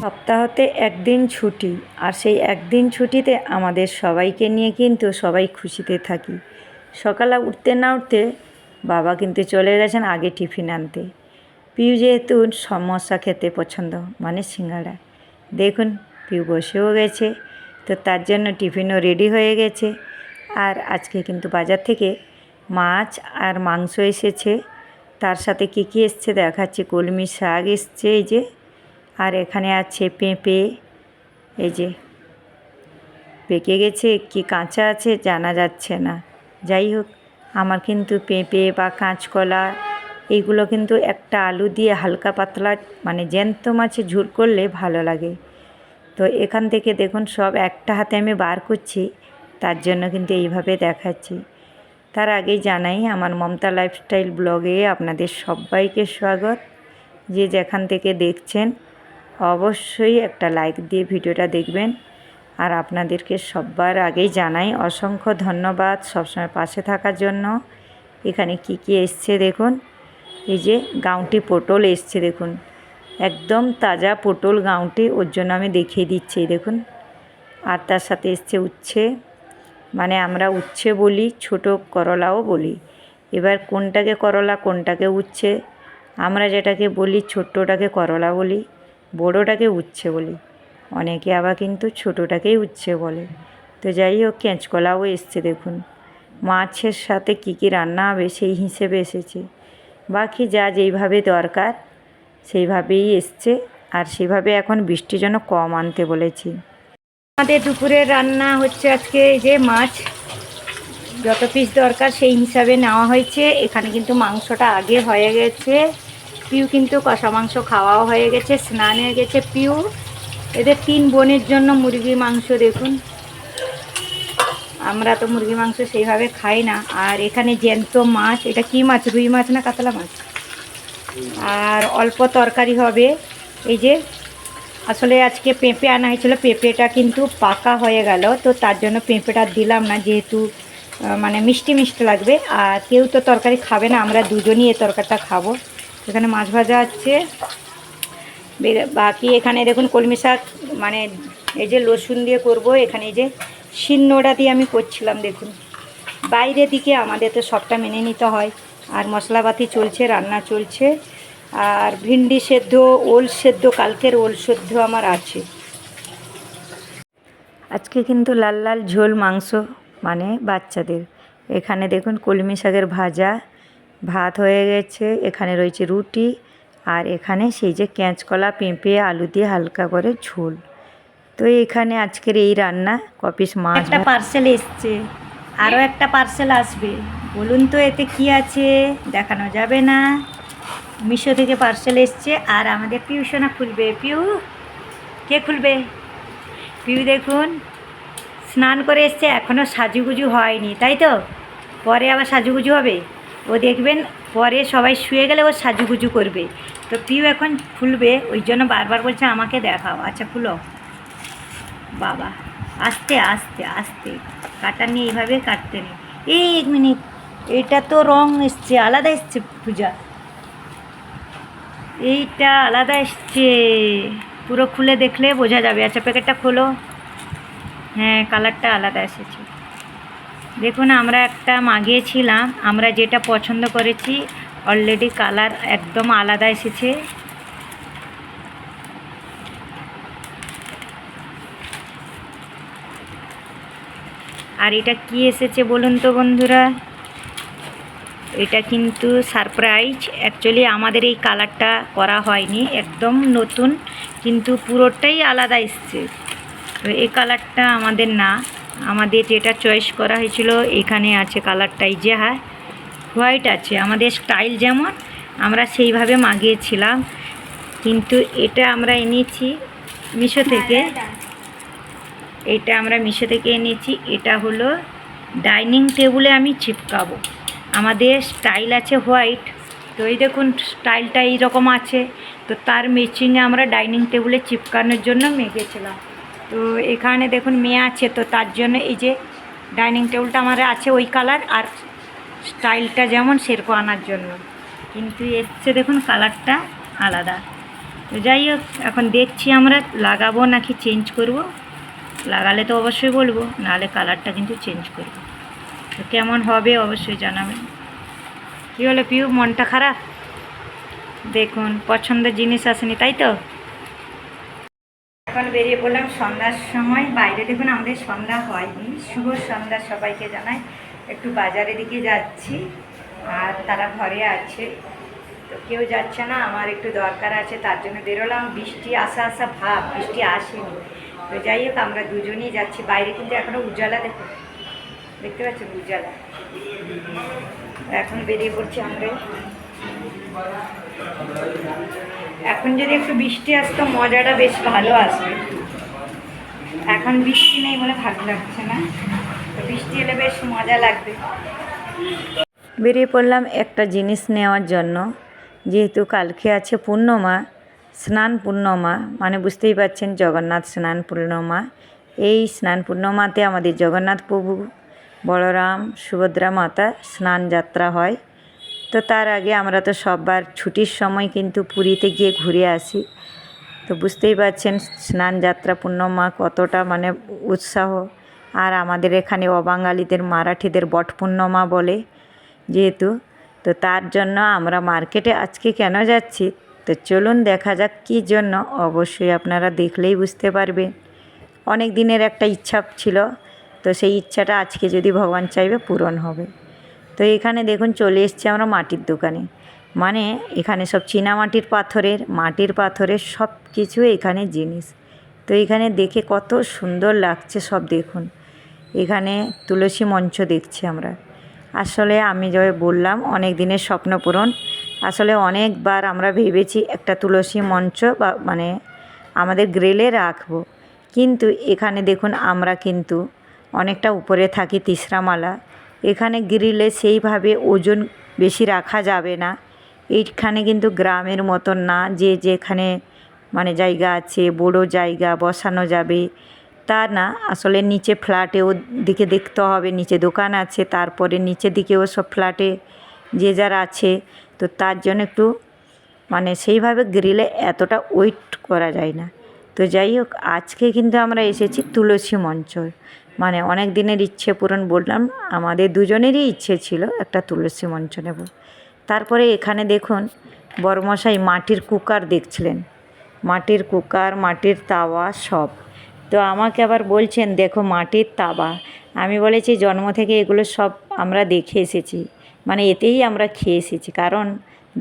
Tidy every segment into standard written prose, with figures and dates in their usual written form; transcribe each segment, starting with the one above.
সপ্তাহতে একদিন ছুটি, আর সেই একদিন ছুটিতে আমাদের সবাইকে নিয়ে কিন্তু সবাই খুশিতে থাকি। সকালে উঠতে না উঠতে বাবা কিন্তু চলে গেছেন আগে টিফিন আনতে। পিউ যেহেতু সমোসা খেতে পছন্দ, মানে সিঙ্গাড়া, দেখুন পিউ বসেও গেছে, তো তার জন্য টিফিনও রেডি হয়ে গেছে। আর আজকে কিন্তু বাজার থেকে মাছ আর মাংস এসেছে, তার সাথে কী কী এসছে দেখাচ্ছি। কলমি শাক এসছে, এই যে, আর এখানে আছে পেঁপে, এই যে পেকে গেছে কি কাঁচা আছে জানা যাচ্ছে না। যাই হোক, আমার কিন্তু পেঁপে বা কাঁচকলা এইগুলো কিন্তু একটা আলু দিয়ে হালকা পাতলা মানে জ্যান্ত মাছে ঝোল করলে ভালো লাগে। তো এখান থেকে দেখুন সব একটা হাতে আমি বার করছি, তার জন্য কিন্তু এইভাবে দেখাচ্ছি। তার আগেই জানাই আমার মমতা লাইফস্টাইল ব্লগে আপনাদের সবাইকে স্বাগত। যে যেখান থেকে দেখছেন অবশ্যই একটা লাইক দিয়ে ভিডিওটা দেখবেন। আর আপনাদেরকে সবার আগেই জানাই অসংখ্য ধন্যবাদ সবসময় পাশে থাকার জন্য। এখানে কি কি এসছে দেখুন, এই যে গাঁউটি পটল এসছে, দেখুন একদম তাজা পটল গাঁউটি, ওর জন্য আমি দেখিয়ে দিচ্ছি দেখুন। আর তার সাথে এসছে উচ্ছে, মানে আমরা উচ্ছে বলি, ছোট করলাও বলি। এবার কোনটাকে করলা কোনটাকে উচ্ছে, আমরা যেটাকে বলি ছোট্টটাকে করলা বলি, বড়োটাকে উচ্ছে বলি, অনেকে আবার কিন্তু ছোটোটাকেই উচ্ছে বলে। তো যাই হোক, কাঁচকলাও এসছে দেখুন। মাছের সাথে কী কী রান্না হবে সেই হিসেবে এসেছে, বাকি যা যেইভাবে দরকার সেইভাবেই এসছে। আর সেভাবে এখন বৃষ্টির জন্য কম আনতে বলেছি। আমাদের দুপুরের রান্না হচ্ছে আজকে এই যে মাছ, যত পিস দরকার সেই হিসাবে নেওয়া হয়েছে। এখানে কিন্তু মাংসটা আগে হয়ে গেছে। পিউ কিন্তু কষা মাংস খাওয়াও হয়ে গেছে, স্নান হয়ে গেছে পিউ। এদের 3 বোনের জন্য মুরগি মাংস দেখুন, আমরা তো মুরগি মাংস সেইভাবে খাই না। আর এখানে জ্যান্ত মাছ, এটা কি মাছ, রুই মাছ না কাতলা মাছ, আর অল্প তরকারি হবে। এই যে আসলে আজকে পেঁপে আনা হয়েছিল, পেঁপেটা কিন্তু পাকা হয়ে গেল, তো তার জন্য পেঁপেটা দিলাম না, যেহেতু মানে মিষ্টি মিষ্টি লাগবে। আর কেউ তো তরকারি খাবে না, আমরা দুজনই এই তরকারিটা খাবো। এখানে মাছ ভাজা আছে। বাকি এখানে দেখুন কলমি শাক, মানে এই যে রসুন দিয়ে করব। এখানে এই যে শিলনোড়া দিয়ে আমি করছিলাম দেখুন। বাইরের দিকে আমাদের তো সবটা মেনে নিতে হয়। আর মশলাপাতি চলছে, রান্না চলছে। আর ভিন্ডি সেদ্ধ, ওল সেদ্ধ, কালকের ওল সেদ্ধ আমার আছে। আজকে কিন্তু লাল লাল ঝোল মাংস, মানে বাচ্চাদের। এখানে দেখুন কলমি শাকের ভাজা, ভাত হয়ে গেছে, এখানে রয়েছে রুটি, আর এখানে সেই যে কাঁচকলা পেঁপে আলু দিয়ে হালকা করে ঝোল। তো এখানে আজকের এই রান্না। কপিস মাছ, একটা পার্সেল এসছে, আরও একটা পার্সেল আসবে। বলুন তো এতে কি আছে, দেখানো যাবে না। মিশো থেকে পার্সেল এসছে, আর আমাদের পিউসোনা খুলবে। পিউ, কে খুলবে? পিউ দেখুন স্নান করে এসছে, এখনও সাজুগুজু হয়নি, তাই তো? পরে আবার সাজুগুজু হবে, ও দেখবেন পরে সবাই শুয়ে গেলে ও সাজুগুজু করবে। তো পিউ এখন খুলবে, ওই জন্য বারবার বলছে আমাকে দেখাও। আচ্ছা খুলো বাবা, আস্তে আস্তে আস্তে, কাটা নিয়ে এইভাবে কাটতে নেই। এই 1 মিনিট, এটা তো রং এসছে, আলাদা এসছে পূজা, এইটা আলাদা এসছে, পুরো খুলে দেখলে বোঝা যাবে। আচ্ছা প্যাকেটটা খোলো, হ্যাঁ কালারটা আলাদা এসেছে। দেখুন আমরা একটা মাগিয়েছিলাম, আমরা যেটা পছন্দ করেছি অলরেডি কালার একদম আলাদা এসেছে। আর এটা কি এসেছে বলুন তো বন্ধুরা, এটা কিন্তু সারপ্রাইজ। অ্যাকচুয়ালি আমাদের এই কালারটা করা হয়নি, একদম নতুন, কিন্তু পুরোটাই আলাদা এসছে। তো এই কালারটা আমাদের না, আমাদের যেটা চয়েস করা হয়েছিল এখানে আছে কালারটাই, যে হ্যাঁ হোয়াইট আছে, আমাদের স্টাইল যেমন আমরা সেইভাবে মাগিয়েছিলাম। কিন্তু এটা আমরা এনেছি মিশো থেকে, এটা আমরা মিশো থেকে এনেছি। এটা হলো ডাইনিং টেবিলে আমি চিপকাবো, আমাদের স্টাইল আছে হোয়াইট, তো এই দেখুন স্টাইলটা এইরকম আছে, তো তার ম্যাচিংয়ে আমরা ডাইনিং টেবিলে চিপকানোর জন্য মেখেছিলাম। তো এখানে দেখুন মেয়ে আছে, তো তার জন্য এই যে ডাইনিং টেবিলটা আমার আছে ওই কালার, আর স্টাইলটা যেমন সেরকম আনার জন্য, কিন্তু এসছে দেখুন কালারটা আলাদা। তো যাই হোক, এখন দেখছি আমরা লাগাবো নাকি চেঞ্জ করব। লাগালে তো অবশ্যই বলবো, নাহলে কালারটা কিন্তু চেঞ্জ করব। তো কেমন হবে অবশ্যই জানাবেন। কী হলো পিউ, মনটা খারাপ? দেখুন পছন্দের জিনিস আসেনি, তাই তো। এখন বেরিয়ে পড়লাম সন্ধ্যার সময়। বাইরে দেখুন আমাদের সন্ধ্যা হয়নি। শুভ সন্ধ্যা সবাইকে জানাই। একটু বাজারের দিকে যাচ্ছি, আর তারা ঘরে আছে, তো কেউ যাচ্ছে না। আমার একটু দরকার আছে, তার জন্য বেরোলাম। বৃষ্টি আসা আসা ভাব, বৃষ্টি আসেনি। তো যাই হোক, আমরা দুজনেই যাচ্ছি। বাইরে কিন্তু এখনও উজালা, দেখুন, দেখতে পাচ্ছেন উজালা। এখন বেরিয়ে পড়ছি আমরা। এখন যদি একটু বৃষ্টি আসতো মজাটা বেশ ভালো আসবে। এখন বৃষ্টি নেই বলে ভালো লাগছে না, তো বৃষ্টি এলে বেশ মজা লাগবে। বেরিয়ে পড়লাম একটা জিনিস নেওয়ার জন্য, যেহেতু কালকে আছে পূর্ণিমা, স্নান পূর্ণিমা, মানে বুঝতেই পারছেন জগন্নাথ স্নান পূর্ণিমা। এই স্নান পূর্ণিমাতে আমাদের জগন্নাথ প্রভু, বলরাম, সুভদ্রা মাতা স্নান যাত্রা হয়। তো তার আগে আমরা তো সববার ছুটির সময় কিন্তু পুরীতে গিয়ে ঘুরে আসি। তো বুঝতেই পারছেন স্নান যাত্রা পূর্ণিমা কতটা মানে উৎসাহ। আর আমাদের এখানে অবাঙালিদের, মারাঠিদের বট পূর্ণিমা বলে যেহেতু, তো তার জন্য আমরা মার্কেটে আজকে কেন যাচ্ছি, তো চলুন দেখা যাক কী জন্য। অবশ্যই আপনারা দেখলেই বুঝতে পারবেন। অনেক দিনের একটা ইচ্ছা ছিল, তো সেই ইচ্ছাটা আজকে যদি ভগবান চাইবে পূরণ হবে। তো এখানে দেখুন চলে এসেছি আমরা মাটির দোকানে। মানে এখানে সব চীনামাটির মাটির পাথরের সব কিছু এখানে জিনিস। তো এখানে দেখে কত সুন্দর লাগছে সব। দেখুন এখানে তুলসী মঞ্চ দেখছি আমরা। আসলে আমি যে বললাম অনেক দিনের স্বপ্ন পূরণ। আসলে অনেকবার আমরা ভেবেছি একটা তুলসী মঞ্চ বা মানে আমাদের গ্রিলে রাখবো, কিন্তু এখানে দেখুন আমরা কিন্তু অনেকটা উপরে থাকি, তিসরামালা। এখানে গ্রিলে সেইভাবে ওজন বেশি রাখা যাবে না। এইখানে কিন্তু গ্রামের মতন না যে যেখানে মানে জায়গা আছে, বড় জায়গা বসানো যাবে তা না। আসলে নিচে ফ্ল্যাটেও দিকে দেখতে হবে, নিচে দোকান আছে, তারপরে নিচের দিকেও সব ফ্ল্যাটে যে যার আছে। তো তার জন্য একটু মানে সেইভাবে গ্রিলে এতটা ওয়েট করা যায় না। তো যাই হোক, আজকে কিন্তু আমরা এসেছি তুলসী মঞ্চ। মানে অনেক দিনের ইচ্ছে পূরণ, বললাম আমাদের দুজনেরই ইচ্ছে ছিল একটা তুলসী মঞ্চ নেব। তারপরে এখানে দেখুন বড়মশাই মাটির কুকার দেখছিলেন, মাটির কুকার, মাটির তাওয়া সব। তো আমাকে আবার বলছেন দেখো মাটির তাওয়া। আমি বলেছি জন্ম থেকে এগুলো সব আমরা দেখে এসেছি, মানে এতেই আমরা খেয়ে এসেছি। কারণ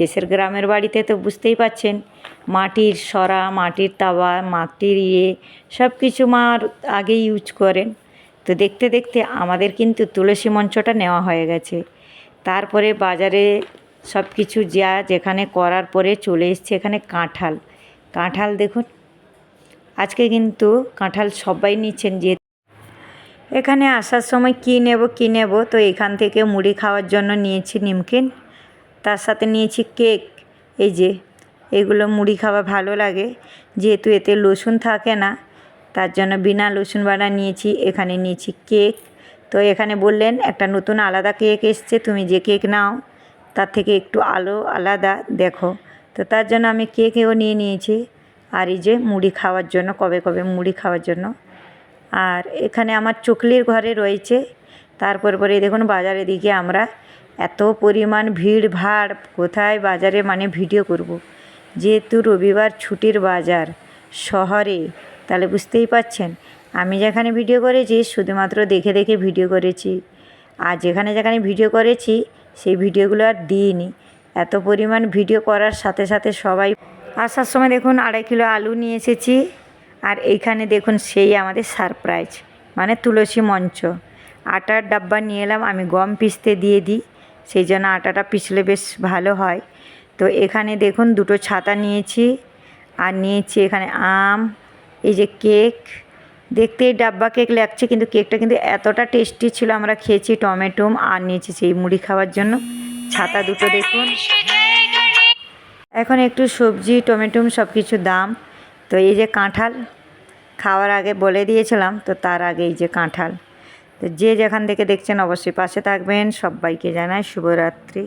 দেশের গ্রামের বাড়িতে তো বুঝতেই পাচ্ছেন মাটির সরা, মাটির তাওয়া, মাটির সব কিছু মার আগে ইউজ করেন। তো দেখতে দেখতে আমাদের কিন্তু তুলসী মঞ্চটা নেওয়া হয়ে গেছে। তারপরে বাজারে সব কিছু যা যেখানে করার পরে চলে এসছে এখানে কাঁঠাল। কাঁঠাল দেখুন, আজকে কিন্তু কাঁঠাল সবাই নিচ্ছেন। যে এখানে আসার সময় কী নেব, তো এখান থেকে মুড়ি খাওয়ার জন্য নিয়েছি নিমকিন, তার সাথে নিয়েছি কেক। এই যে এগুলো মুড়ি খাওয়া ভালো লাগে, যেহেতু এতে রসুন থাকে না, তার জন্য বিনা রসুন বাটা নিয়েছি। এখানে নিয়েছি কেক। তো এখানে বললেন একটা নতুন আলাদা কেক এসছে, তুমি যে কেক নাও তার থেকে একটু আলাদা দেখো। তো তার জন্য আমি কেকও নিয়ে নিয়েছি। আর এই যে মুড়ি খাওয়ার জন্য, কবে কবে মুড়ি খাওয়ার জন্য। আর এখানে আমার চকলির ঘরে রয়েছে। পরে দেখুন বাজারের দিকে আমরা এত পরিমাণ ভিড় ভাড়, কোথায় বাজারে মানে ভিডিও করব। যেহেতু রবিবার ছুটির বাজার শহরে, তাহলে বুঝতেই পাচ্ছেন আমি যেখানে ভিডিও করেছি শুধুমাত্র দেখে দেখে ভিডিও করেছি। আর যেখানে যেখানে ভিডিও করেছি সেই ভিডিওগুলো আর দিইনি। এত পরিমাণ ভিডিও করার সাথে সাথে সবাই আসার সময় দেখুন 2.5 কিলো আলু নিয়ে এসেছি। আর এইখানে দেখুন সেই আমাদের সারপ্রাইজ, মানে তুলসী মঞ্চ। আটার ডাব্বা নিয়ে এলাম, আমি গম পিষতে দিয়ে দিই, সেই জন্য আটাটা পিষলে বেশ ভালো হয়। তো এখানে দেখুন 2টো ছাতা নিয়েছি। আর নিয়েছি এখানে আম, এই যে কেক, দেখতেই ডাব্বা কেক লাগছে, কিন্তু কেকটা কিন্তু এতটা টেস্টি ছিল, আমরা খেয়েছি। টমেটো আর নিয়েছি সেই মুড়ি খাওয়ার জন্য ছাতা 2টো দেখুন। এখন একটু সবজি টমেটো সব কিছু দাম। তো এই যে কাঁঠাল খাওয়ার আগে বলে দিয়েছিলাম, তো তার আগে এই যে কাঁঠাল। তো যে যেখান থেকে দেখছেন অবশ্যই পাশে থাকবেন। সবাইকে জানাই শুভরাত্রি।